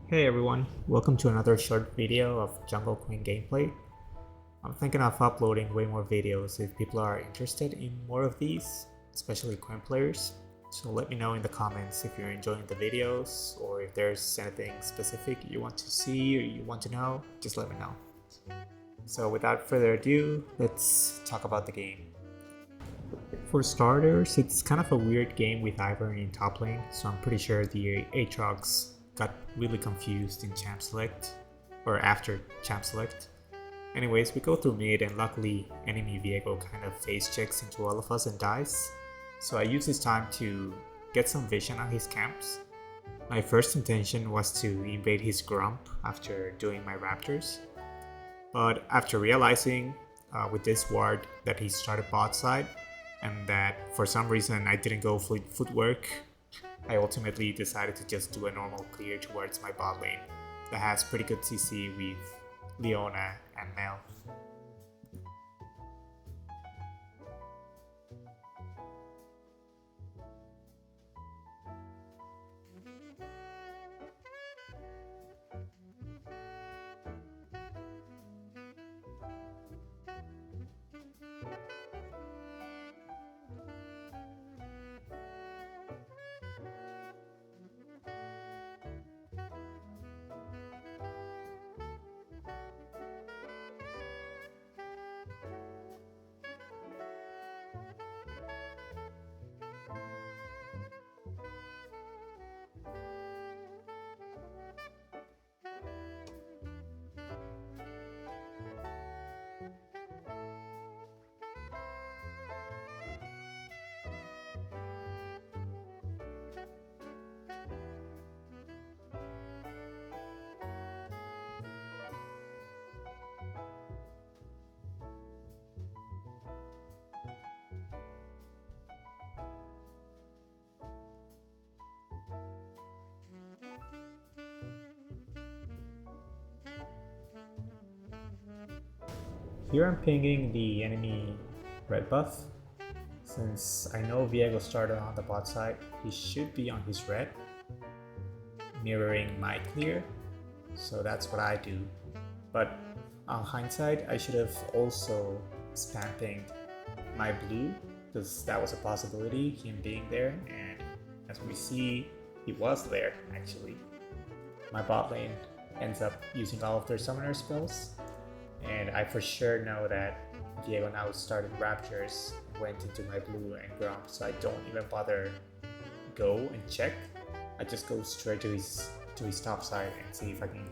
Hey everyone, welcome to another short video of Jungle Quinn gameplay. I'm thinking of uploading way more videos if people are interested in more of these, especially Quinn players. So let me know in the comments if you're enjoying the videos or if there's anything specific you want to see or you want to know, just let me know. So without further ado, let's talk about the game. For starters, it's kind of a weird game with Ivern in top lane, so I'm pretty sure the Aatrox got really confused in champ select, or after champ select. Anyways, we go through mid and luckily enemy Viego kind of face checks into all of us and dies. So I use this time to get some vision on his camps. My first intention was to invade his Grump after doing my Raptors. But after realizing with this ward that he started bot side, and that for some reason I didn't go footwork, I ultimately decided to just do a normal clear towards my bot lane that has pretty good CC with Leona and Mel. Here I'm pinging the enemy red buff. Since I know Viego started on the bot side, he should be on his red, mirroring my clear, so that's what I do. But on hindsight, I should have also spam pinged my blue, because that was a possibility, him being there, and as we see, he was there actually. My bot lane ends up using all of their summoner spells, and I for sure know that Viego now started Raptors and went into my blue and Grump, so I don't even bother go and check. I just go straight to his top side and see if I can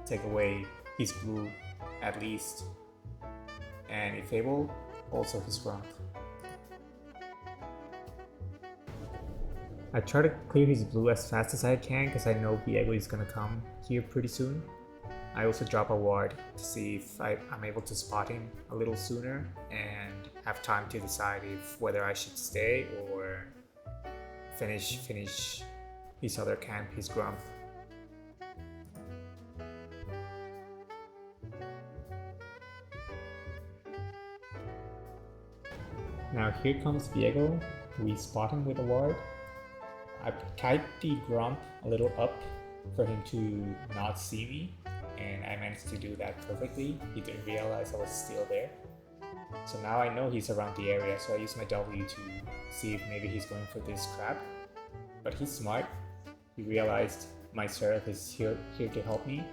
take away his blue at least, and if able, also his Grump. I try to clear his blue as fast as I can because I know Viego is gonna come here pretty soon. I also drop a ward to see if I'm able to spot him a little sooner and have time to decide if whether I should stay or finish his other camp, his Grump. Now here comes Viego. We spot him with a ward. I tied the Grump a little up for him to not see me, and I managed to do that perfectly. He didn't realize I was still there. So now I know he's around the area, so I use my W to see if maybe he's going for this trap. But he's smart. He realized my Seraph is here to help me.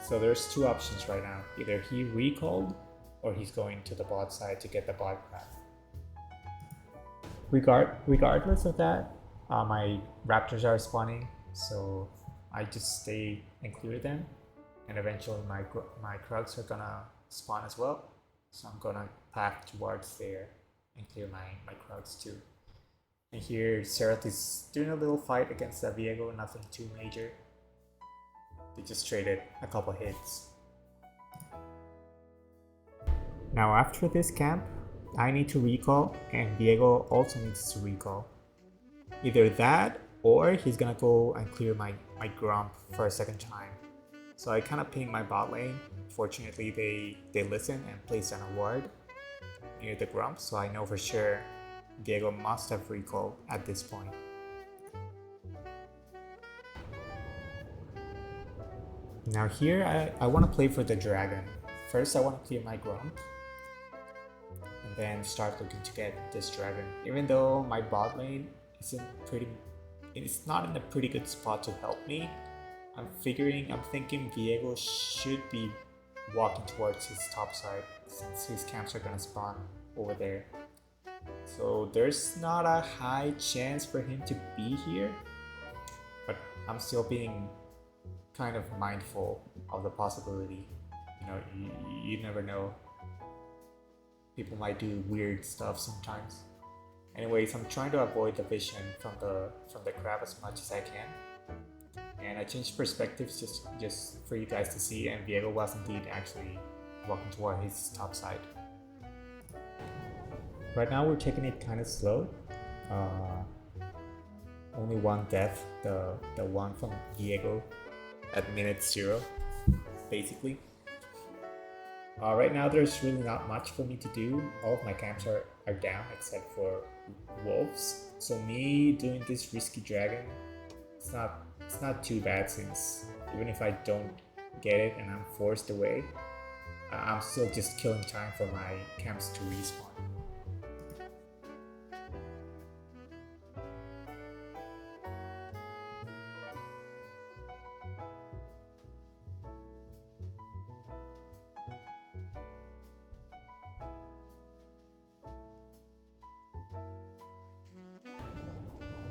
So there's two options right now. Either he recalled or he's going to the bot side to get the bot crab. Regardless of that, my Raptors are spawning, so I just stay and clear them, and eventually my Krugs are gonna spawn as well, so I'm gonna path towards there and clear my Krugs too. And here Serath is doing a little fight against the Viego, nothing too major. They just traded a couple hits. Now after this camp, I need to recall, and Viego also needs to recall. Either that, or he's gonna go and clear my Grump for a second time. So I kind of ping my bot lane. Fortunately, they listen and place down a ward near the Grump, so I know for sure Viego must have recalled at this point. Now here I want to play for the dragon. First I want to clear my grump and then start looking to get this dragon. Even though my bot lane it's not in a pretty good spot to help me. I'm thinking Viego should be walking towards his top side since his camps are gonna spawn over there. So there's not a high chance for him to be here, but I'm still being kind of mindful of the possibility. You know, you never know. People might do weird stuff sometimes. Anyways, I'm trying to avoid the vision from the crab as much as I can. And I changed perspectives just for you guys to see, and Viego was indeed actually walking toward his top side. Right now we're taking it kind of slow. Only one death, the one from Viego at minute 0, basically. Right now there's really not much for me to do. All of my camps are down except for wolves. So me doing this risky dragon, it's not too bad, since even if I don't get it and I'm forced away, I'm still just killing time for my camps to respawn.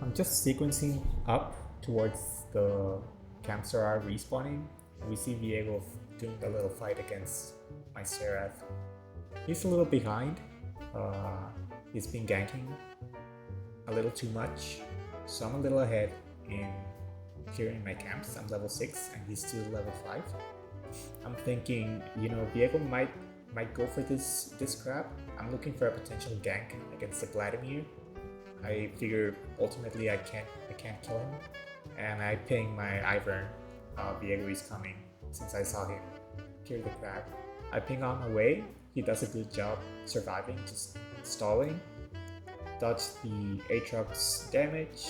I'm just sequencing up towards the camps that are respawning. We see Viego doing the little fight against my Seraph. He's a little behind. He's been ganking a little too much, so I'm a little ahead in clearing my camps. I'm level 6 and he's still level 5. I'm thinking, you know, Viego might go for this crab. I'm looking for a potential gank against the Vladimir. I figure ultimately I can't kill him, and I ping my Ivern. Viego is coming, since I saw him kill the crab. I ping on my way. He does a good job surviving, just stalling. Dodge the Aatrox's damage,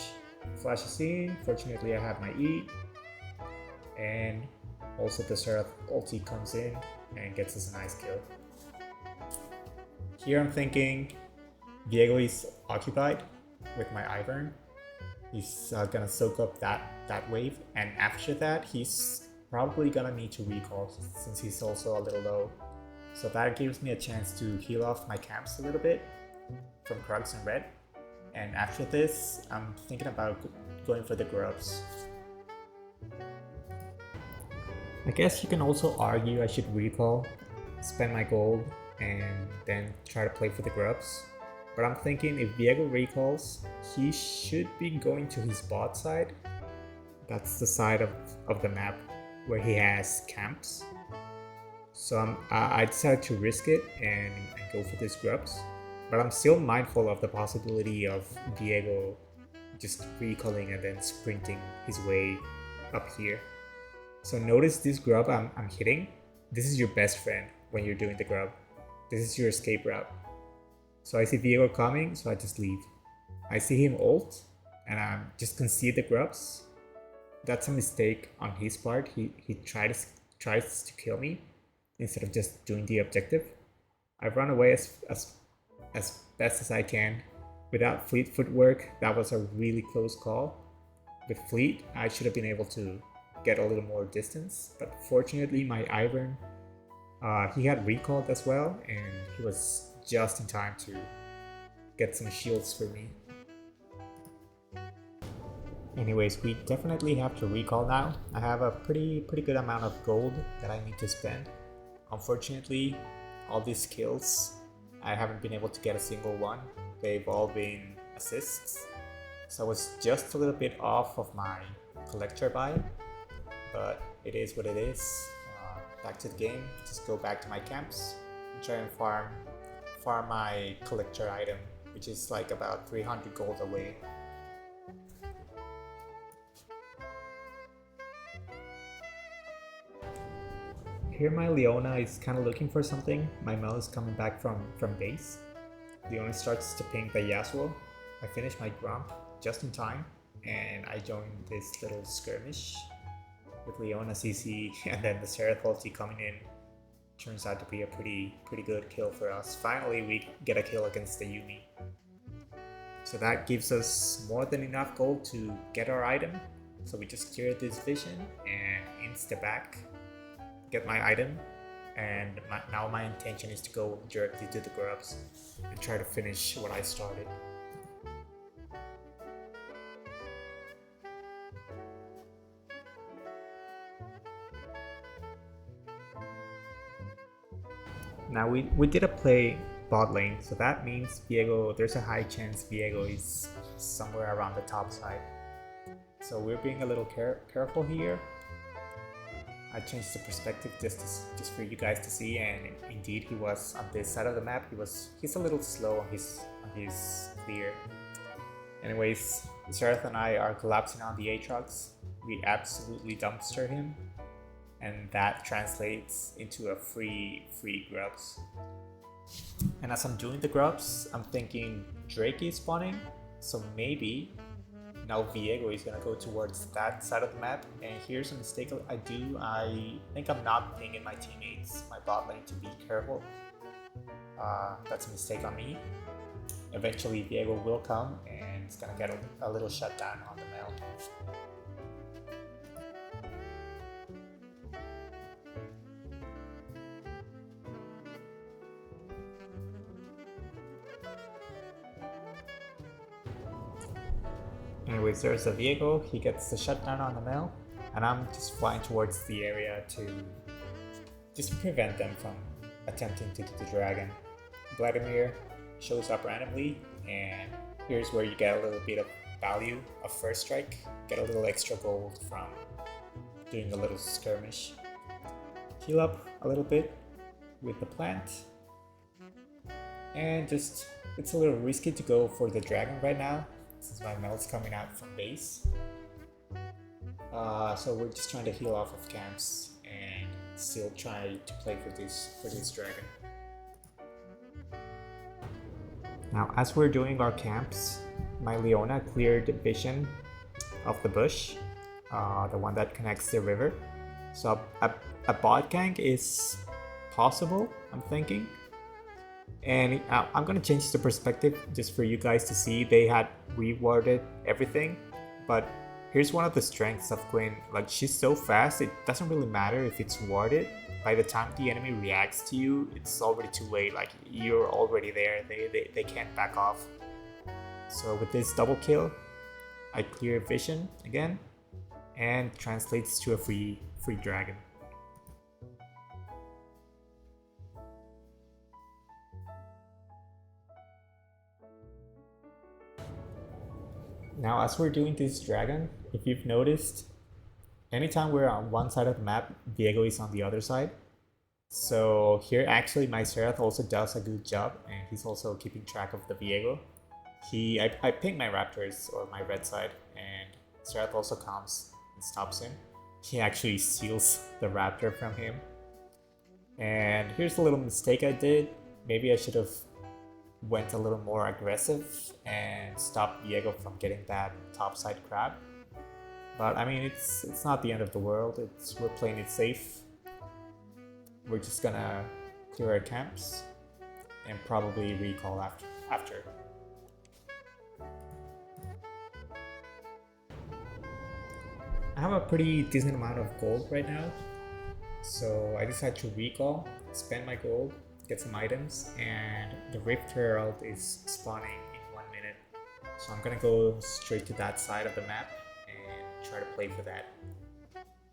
flashes in. Fortunately I have my E, and also the Seraph ulti comes in and gets us a nice kill. Here I'm thinking Viego is occupied with my Ivern. He's gonna soak up that wave, and after that he's probably gonna need to recall since he's also a little low. So that gives me a chance to heal off my camps a little bit from Krugs and Red. And after this, I'm thinking about going for the grubs. I guess you can also argue I should recall, spend my gold, and then try to play for the grubs. But I'm thinking if Viego recalls, he should be going to his bot side. That's the side of the map where he has camps. So I decided to risk it and go for these grubs. But I'm still mindful of the possibility of Viego just recalling and then sprinting his way up here. So notice this grub I'm hitting. This is your best friend when you're doing the grub. This is your escape route. So I see Viego coming, so I just leave. I see him ult, and I just concede the grubs. That's a mistake on his part. He tries to kill me instead of just doing the objective. I run away as best as I can. Without fleet footwork, that was a really close call. With fleet, I should have been able to get a little more distance, but fortunately my Ivern, he had recalled as well, and he was just in time to get some shields for me. Anyways, we definitely have to recall now. I have a pretty good amount of gold that I need to spend. Unfortunately, all these kills, I haven't been able to get a single one. They've all been assists. So I was just a little bit off of my collector buy, but it is what it is. Back to the game, just go back to my camps and try and farm my collector item, which is like about 300 gold away. Here my Leona is kind of looking for something. My Mel is coming back from base. Leona starts to ping the Yasuo. I finish my grump just in time, and I join this little skirmish. with Leona CC and then the Seraph ulti coming in. Turns out to be a pretty good kill for us. Finally, we get a kill against the Yumi. So that gives us more than enough gold to get our item. So we just cleared this vision and insta back, get my item, and now my intention is to go directly to the grubs and try to finish what I started. Now we did a play bot lane, so that means Viego, there's a high chance Viego is somewhere around the top side. So we're being a little careful here. I changed the perspective just for you guys to see, and indeed he was on this side of the map. He's a little slow on his clear. Anyways, Zerath and I are collapsing on the Aatrox. We absolutely dumpster him, and that translates into a free grubs. And as I'm doing the grubs, I'm thinking Drake is spawning, so maybe now Viego is gonna go towards that side of the map. And here's a mistake I do. I think I'm not pinging my teammates, my bot lane, to be careful. That's a mistake on me. Eventually Viego will come and it's gonna get a little shutdown on the Mel. Anyways, there's a Viego, he gets the shutdown on the Mel, and I'm just flying towards the area to just prevent them from attempting to get the dragon. Vladimir shows up randomly, and here's where you get a little bit of value of first strike, get a little extra gold from doing a little skirmish. Heal up a little bit with the plant, and just, it's a little risky to go for the dragon right now, since my Mel's coming out from base. So we're just trying to heal off of camps and still try to play for this dragon. Now as we're doing our camps, my Leona cleared vision of the bush, the one that connects the river. So a bot gank is possible, I'm thinking. And I'm gonna change the perspective just for you guys to see. They had rewarded everything, but here's one of the strengths of Quinn. Like, she's so fast, it doesn't really matter if it's warded. By the time the enemy reacts to you, it's already too late. Like, you're already there. They can't back off. So with this double kill, I clear vision again, and translates to a free dragon. Now as we're doing this dragon, if you've noticed, anytime we're on one side of the map, Viego is on the other side. So here actually my Seraph also does a good job, and he's also keeping track of the Viego. I ping my Raptors or my red side, and Seraph also comes and stops him. He actually steals the Raptor from him. And here's a little mistake I did. Maybe I should have went a little more aggressive and stopped Viego from getting that topside crab. But I mean, it's not the end of the world. We're playing it safe. We're just gonna clear our camps and probably recall after. I have a pretty decent amount of gold right now, so I decided to recall, spend my gold, get some items, and the Rift Herald is spawning in 1 minute. So I'm gonna go straight to that side of the map and try to play for that.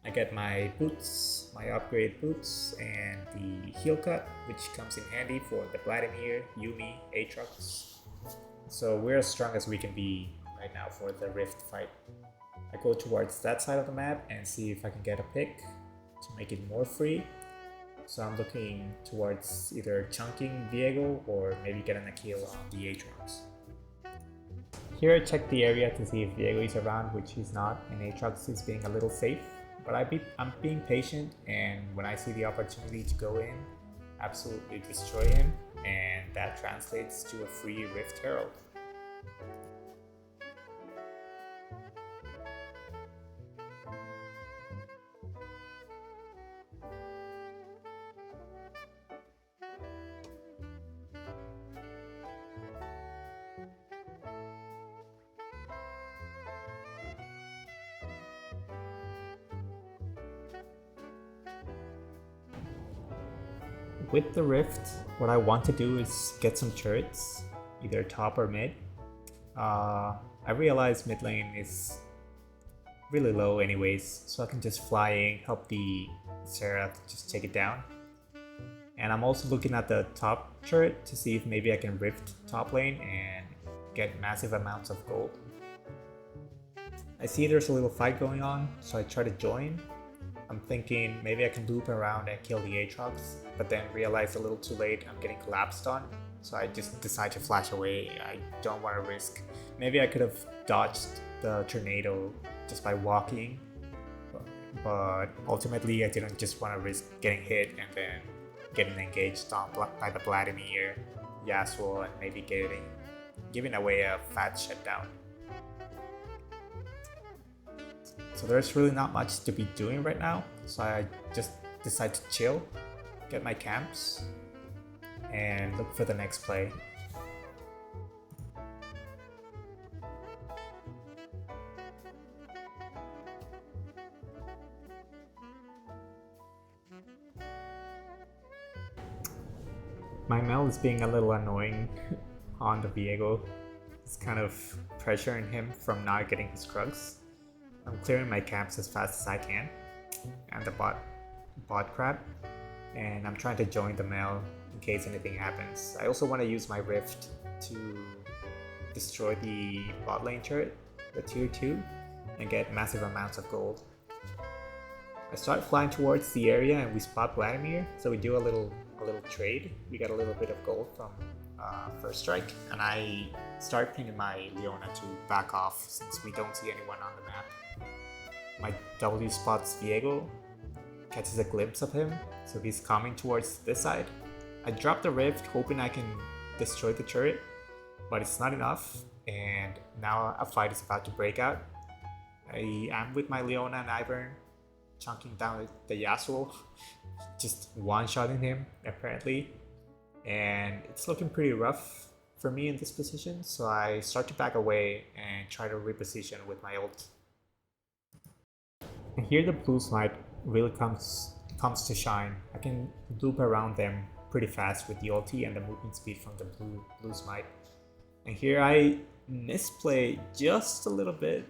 I get my boots, my upgrade boots, and the heal cut, which comes in handy for the Vladimir, Yumi, Aatrox. So we're as strong as we can be right now for the Rift fight. I go towards that side of the map and see if I can get a pick to make it more free. So I'm looking towards either chunking Viego or maybe getting a kill on the Aatrox. Here I check the area to see if Viego is around, which he's not, and Aatrox is being a little safe. But I'm being patient, and when I see the opportunity to go in, absolutely destroy him, and that translates to a free Rift Herald. with the Rift, what I want to do is get some turrets, either top or mid. I realize mid lane is really low anyways, so I can just fly in, help the Seraph just take it down. And I'm also looking at the top turret to see if maybe I can rift top lane and get massive amounts of gold. I see there's a little fight going on, so I try to join. I'm thinking maybe I can loop around and kill the Aatrox, but then realize a little too late I'm getting collapsed on, so I just decide to flash away. I don't want to risk. Maybe I could have dodged the tornado just by walking, but ultimately I didn't just want to risk getting hit and then getting engaged on by the Vladimir, Yasuo, and maybe giving away a fat shutdown. So there's really not much to be doing right now, so I just decide to chill, get my camps, and look for the next play. My Mel is being a little annoying on the Viego. It's kind of pressuring him from not getting his Krugs. I'm clearing my camps as fast as I can, and the bot crab, and I'm trying to join the Mel in case anything happens. I also want to use my Rift to destroy the bot lane turret, the tier 2, and get massive amounts of gold. I start flying towards the area and we spot Vladimir, so we do a little trade. We got a little bit of gold from first strike, and I start pinging my Leona to back off since we don't see anyone on the map. My W spots Viego, catches a glimpse of him, so he's coming towards this side. I drop the Rift hoping I can destroy the turret, but it's not enough, and now a fight is about to break out. I am with my Leona and Ivern, chunking down the Yasuo, just one-shotting him apparently, and it's looking pretty rough for me in this position, so I start to back away and try to reposition with my ult. And here the blue smite really comes to shine. I can loop around them pretty fast with the ulti and the movement speed from the blue smite. And here I misplay just a little bit.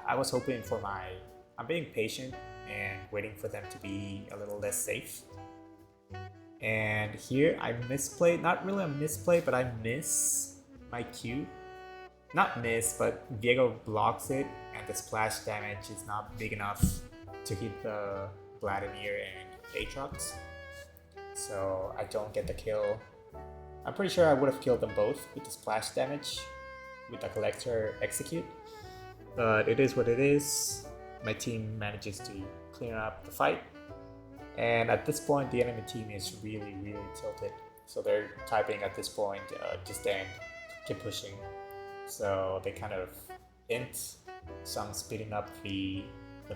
I was hoping for I'm being patient and waiting for them to be a little less safe. And here I misplay, not really a misplay, but I miss my Q. Not miss, but Viego blocks it, and the splash damage is not big enough to hit the Vladimir and Aatrox. So I don't get the kill. I'm pretty sure I would have killed them both with the splash damage, with the collector execute. But it is what it is. My team manages to clear up the fight. And at this point, the enemy team is really tilted. So they're typing at this point, just end, keep pushing. So they kind of int, so I'm speeding up the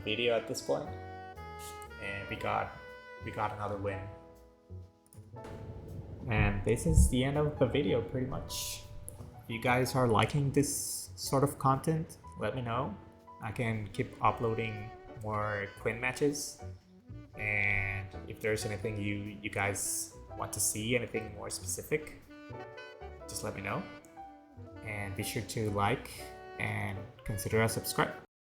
video at this point, and we got another win. And this is the end of the video pretty much. If you guys are liking this sort of content, let me know. I can keep uploading more Quinn matches, and if there's anything you guys want to see, anything more specific, just let me know. And be sure to like and consider a subscribe.